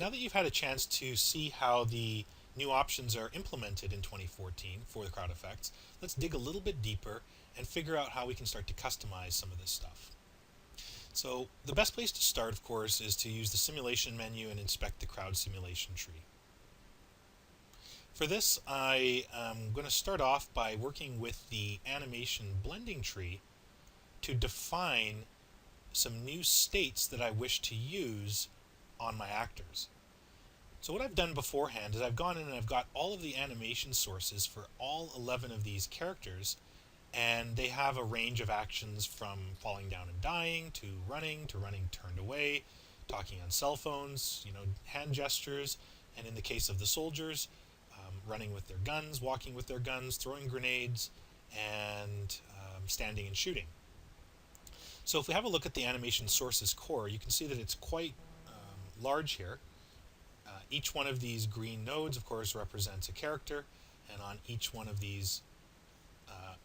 now that you've had a chance to see how the new options are implemented in 2014 for the CrowdFX, let's dig a little bit deeper and figure out how we can start to customize some of this stuff. So the best place to start, of course, is to use the simulation menu and inspect the crowd simulation tree. For this, I am going to start off by working with the animation blending tree to define some new states that I wish to use on my actors. So what I've done beforehand is I've gone in and I've got all of the animation sources for all 11 of these characters, and they have a range of actions from falling down and dying to running turned away, talking on cell phones, hand gestures, and in the case of the soldiers, running with their guns, walking with their guns, throwing grenades, and standing and shooting. So if we have a look at the animation sources core, you can see that it's quite large here. Each one of these green nodes, of course, represents a character, and on each one of these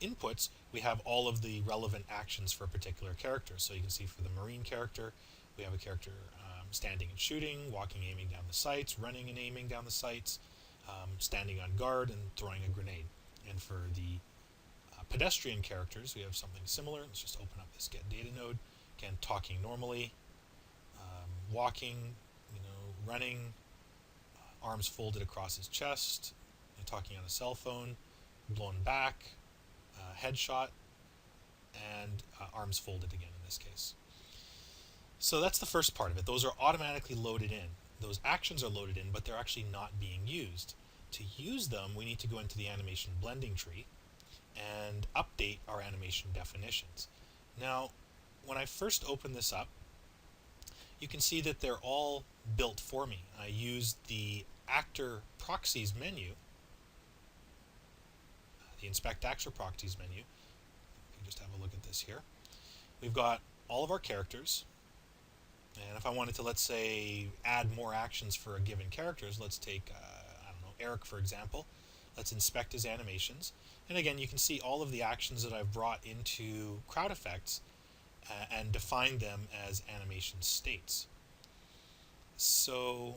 inputs, we have all of the relevant actions for a particular character. So you can see for the Marine character, we have a character standing and shooting, walking, aiming down the sights, running and aiming down the sights, standing on guard, and throwing a grenade. And for the pedestrian characters, we have something similar. Let's just open up this get data node. Again, talking normally, walking, running, arms folded across his chest, talking on a cell phone, blown back, headshot, and arms folded again in this case. So that's the first part of it. Those are automatically loaded in. Those actions are loaded in, but they're actually not being used. To use them, we need to go into the animation blending tree and update our animation definitions. Now, when I first open this up, you can see that they're all built for me. I used the Actor Proxies menu, the Inspect Actor Proxies menu. You can just have a look at this here. We've got all of our characters, and if I wanted to, let's say, add more actions for a given characters, let's take, Eric, for example. Let's inspect his animations. And again, you can see all of the actions that I've brought into CrowdFX and defined them as animation states. So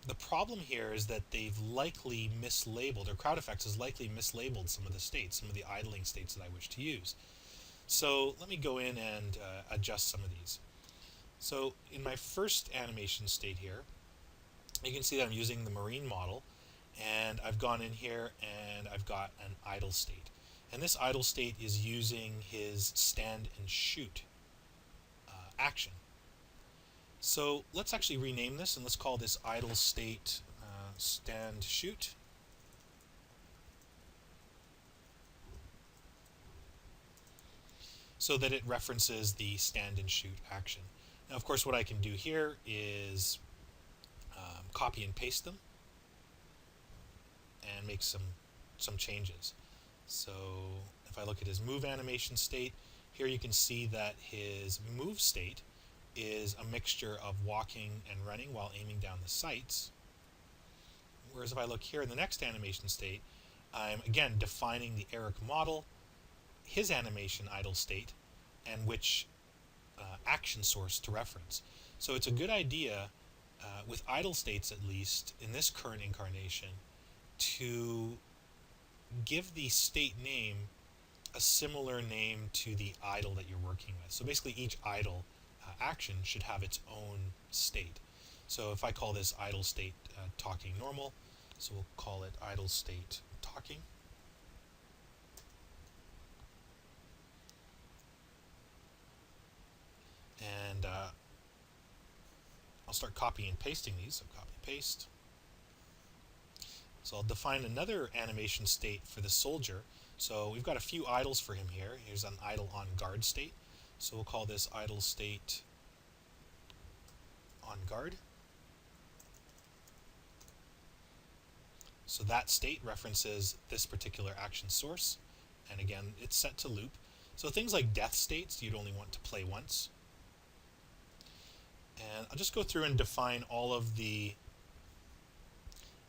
the problem here is that they've likely mislabeled, or CrowdFX has likely mislabeled some of the states, some of the idling states that I wish to use. So let me go in and adjust some of these. So in my first animation state here, you can see that I'm using the Marine model, and I've gone in here and I've got an idle state. And this idle state is using his stand and shoot action. So let's actually rename this, and let's call this idle state stand shoot. So that it references the stand and shoot action. Now, of course, what I can do here is copy and paste them and make some changes. So if I look at his move animation state, here you can see that his move state is a mixture of walking and running while aiming down the sights. Whereas if I look here in the next animation state, I'm again defining the Eric model, his animation idle state, and which action source to reference. So it's a good idea, with idle states at least, in this current incarnation, to give the state name a similar name to the idle that you're working with. So basically each idle action should have its own state. So if I call this idle state talking normal, so we'll call it idle state talking. And I'll start copying and pasting these. So copy paste. So I'll define another animation state for the soldier. So we've got a few idles for him here. Here's an idle on guard state. So we'll call this idle state on guard. So that state references this particular action source. And again, it's set to loop. So things like death states, you'd only want to play once. And I'll just go through and define all of the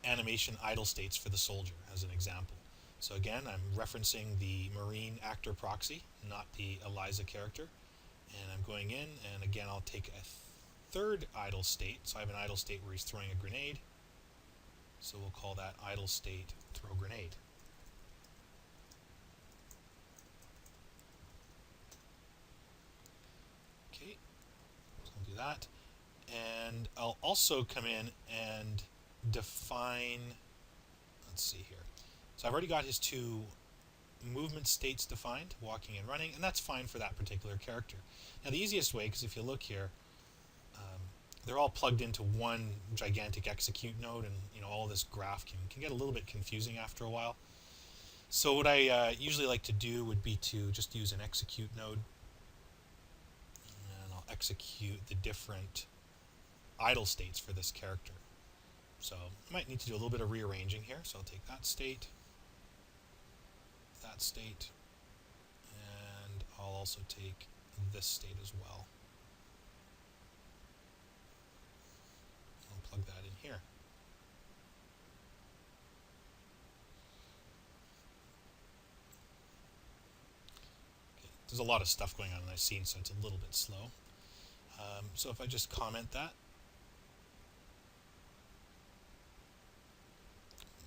animation idle states for the soldier as an example. So again, I'm referencing the Marine actor proxy, not the Eliza character. And I'm going in, and again, I'll take a third idle state. So I have an idle state where he's throwing a grenade. So we'll call that idle state throw grenade. Okay, so I'll do that. And I'll also come in and define, let's see here. So I've already got his two movement states defined, walking and running, and that's fine for that particular character. Now the easiest way, because if you look here, they're all plugged into one gigantic execute node, and all this graph can get a little bit confusing after a while. So what I usually like to do would be to just use an execute node, and I'll execute the different idle states for this character. So I might need to do a little bit of rearranging here, so I'll take that state, and I'll also take this state as well. I'll plug that in here. Okay. There's a lot of stuff going on in that scene, so it's a little bit slow. So if I just comment that,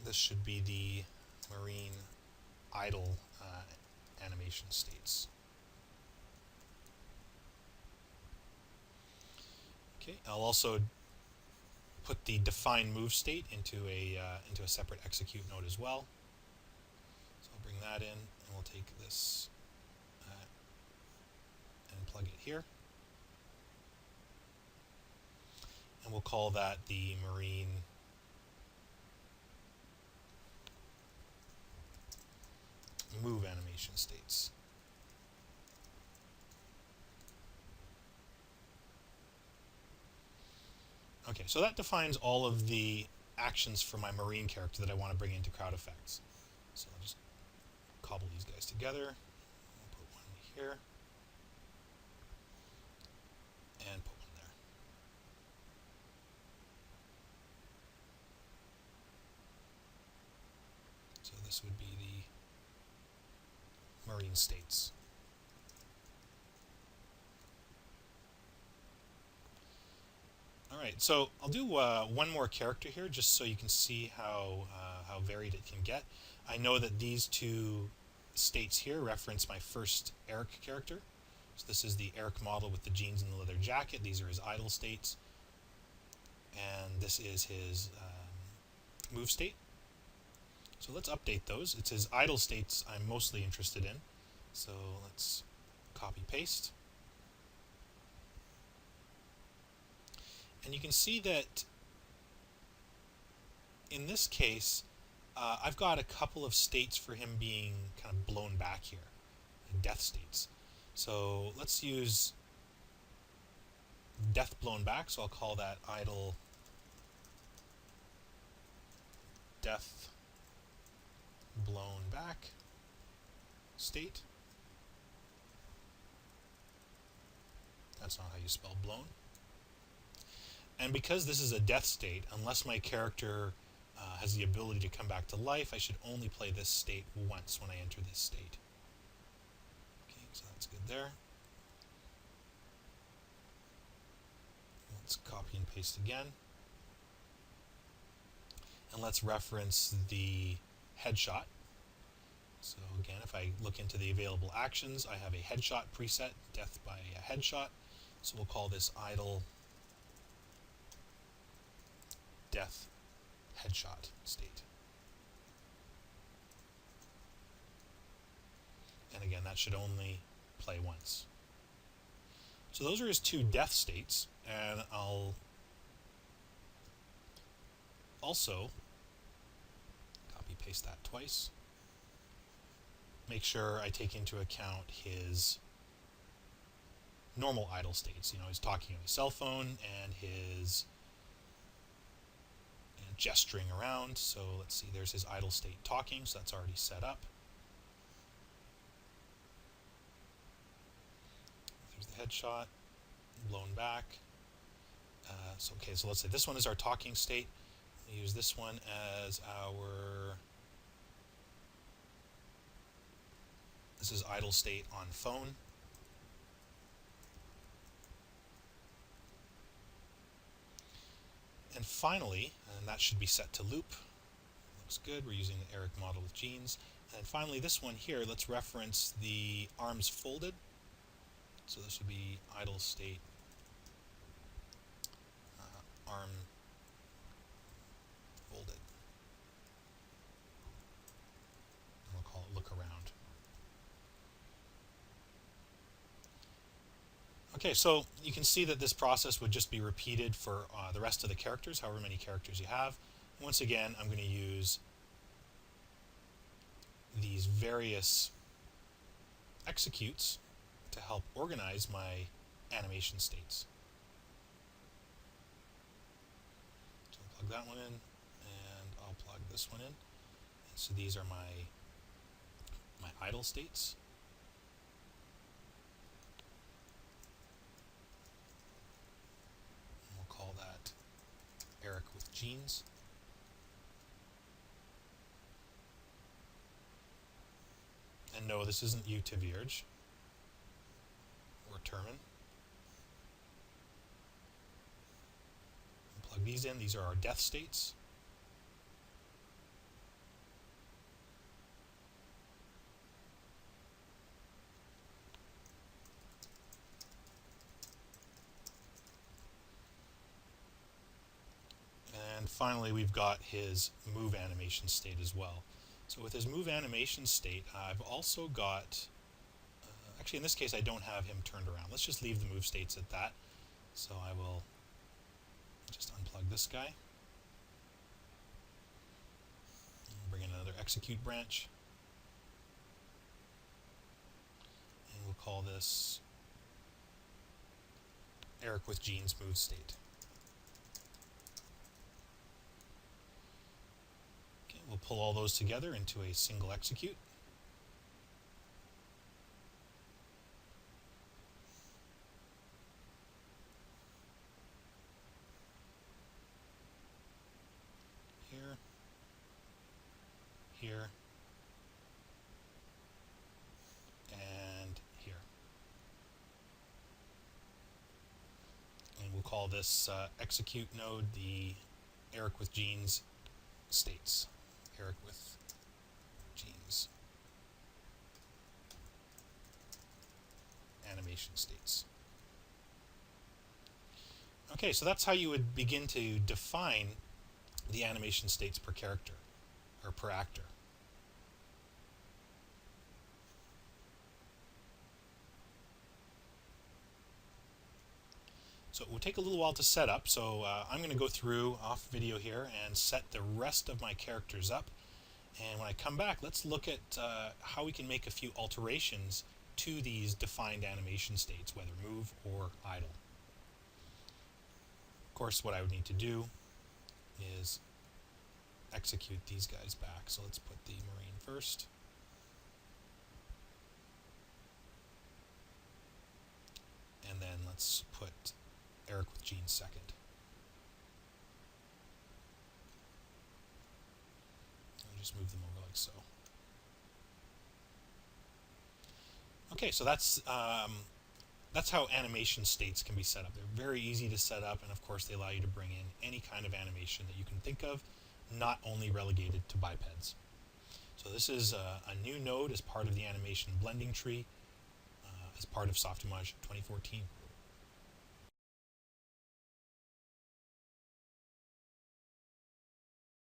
this should be the marine idle animation states. Okay, I'll also put the define move state into a separate execute node as well. So I'll bring that in, and we'll take this and plug it here, and we'll call that the marine move animation states. Okay, so that defines all of the actions for my marine character that I want to bring into CrowdFX. So I'll just cobble these guys together. I'll put one here and put one there. So this would be the marine states. Alright, so I'll do one more character here just so you can see how varied it can get. I know that these two states here reference my first Eric character. So this is the Eric model with the jeans and the leather jacket. These are his idle states. And this is his move state. So let's update those. It's his idle states I'm mostly interested in. So let's copy paste. And you can see that in this case, I've got a couple of states for him being kind of blown back here, death states. So let's use death blown back, so I'll call that idle death blown back state. That's not how you spell blown. And because this is a death state, unless my character has the ability to come back to life, I should only play this state once when I enter this state. Okay, so that's good there. Let's copy and paste again. And let's reference the headshot. So again, if I look into the available actions, I have a headshot preset, death by a headshot. So we'll call this idle death headshot state. And again, that should only play once. So those are his two death states, and I'll also copy paste that twice. Make sure I take into account his normal idle states. He's talking on his cell phone and his gesturing around. So let's see, there's his idle state talking, so that's already set up. There's the headshot, blown back. So let's say this one is our talking state. We'll use this one as our, this is idle state on phone. And finally, and that should be set to loop. Looks good. We're using the Eric model with genes. And finally, this one here, let's reference the arms folded. So this would be idle state arm folded. And we'll call it look around. Okay, so you can see that this process would just be repeated for the rest of the characters, however many characters you have. Once again, I'm going to use these various executes to help organize my animation states. So I'll plug that one in, and I'll plug this one in. And so these are my idle states. And we'll call that Eric with genes. And no, this isn't U to Vierge or Termin. We'll plug these in. These are our death states. And finally, we've got his move animation state as well. So with his move animation state, I've also got, actually in this case I don't have him turned around. Let's just leave the move states at that. So I will just unplug this guy. And bring in another execute branch. And we'll call this Eric with genes move state. We'll pull all those together into a single execute. Here, here, and here. And we'll call this execute node the Eric with genes states. Eric with genes animation states. Okay, so that's how you would begin to define the animation states per character or per actor. So it will take a little while to set up, so I'm going to go through off video here and set the rest of my characters up. And when I come back, let's look at how we can make a few alterations to these defined animation states, whether move or idle. Of course, what I would need to do is execute these guys back. So let's put the Marine first. And then let's put Eric with genes second. I'll just move them over like so. Okay, so that's how animation states can be set up. They're very easy to set up, and of course they allow you to bring in any kind of animation that you can think of, not only relegated to bipeds. So this is a new node as part of the animation blending tree, as part of Softimage 2014.